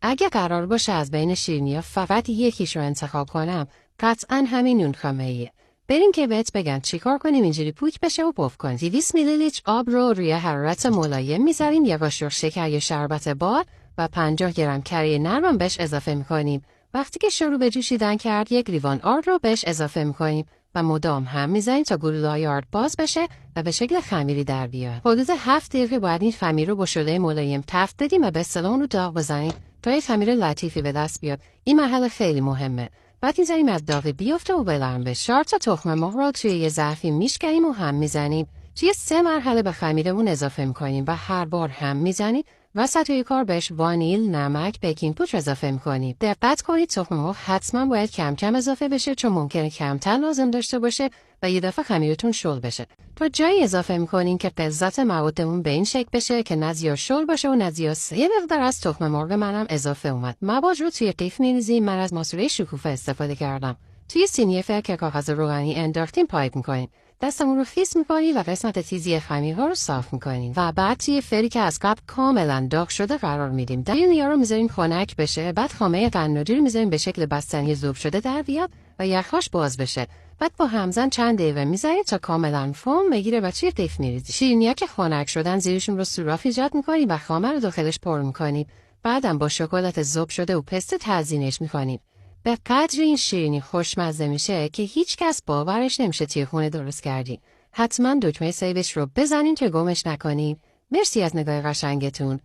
اگه قرار باشه از بین شیرینی‌ها فقط یکیش رو انتخاب کنم، قطعاً همین نون خامه‌ایه. بریم که بهت بگن چیکار کنیم اینجوری پوک بشه و پف کنیم. 200 میلی لیتر آب رو روی حرارت ملایم میذاریم، یه قاشق شکر یا شربت بار و 50 گرم کره نرم بهش اضافه میکنیم. وقتی که شروع به جوشیدن کرد، یک لیوان آرد رو بهش اضافه میکنیم و مدام هم میزنیم تا گلوله‌های آرد باز بشه و به شکل خمیری در بیاد. حدود 7 دقیقه باید این خمیر رو با شعله ملایم تفت بدیم و به اصطلاح اون رو داغ بزنیم تا یه خمیر لطیفی به دست بیاد. این مرحله خیلی مهمه. بعد می‌ذاریم از داغ بیفته و بلرم بشه. 4 تا تخم مرغ رو توی یه ظرفی میشکنیم و هم میزنیم. توی 3 مرحله به خمیرمون اضافه میکنیم و هر بار هم میزنیم. وسط کار بهش وانیل، نمک، بیکینگ پودر اضافه میکنیم. دقت کنید تخم مرغ حتما باید کم کم اضافه بشه چون ممکنه کمتر لازم داشته باشه و یه دفعه خمیرتون شل بشه. تا جایی اضافه میکنین که غلظت موادمون به این شکل بشه که نه زیاد شل باشه و نه زیاد سه. یه مقدار از تخم مرغ منم اضافه اومد. مواد رو توی قیف می‌ریزیم. من از ماسوره شکوفه استفاده کردم. توی سینی فر کاغذ روغنی انداختیم پایپ میکنین. دستمون رو خیس می‌کنیم و قسمت تیزی خمیرها رو صاف می‌کنیم و بعد توی فری که از قبل کاملا داغ شده قرار میدیم. دهنیا رو می‌ذاریم خنک بشه. بعد خامه قنادی رو می‌ذاریم به شکل بستنی ذوب شده در بیاد و یخاش باز بشه. بعد با همزن چند دقیقه می‌ذاریم تا کاملا فرم بگیره و توی قیف می‌ریزیم. شیرینی‌ها که خنک شدن زیرشون رو سوراخ ایجاد می‌کنیم و خامه رو داخلش پر می‌کنیم. بعدم با شکلات ذوب شده و پسته تزیینش می‌کنیم. به قدر این شیرینی خوشمزه میشه که هیچ کس باورش نمیشه توی خونه درست کردی. حتما دکمه سیوش رو بزنین که گمش نکنین. مرسی از نگاه قشنگتون.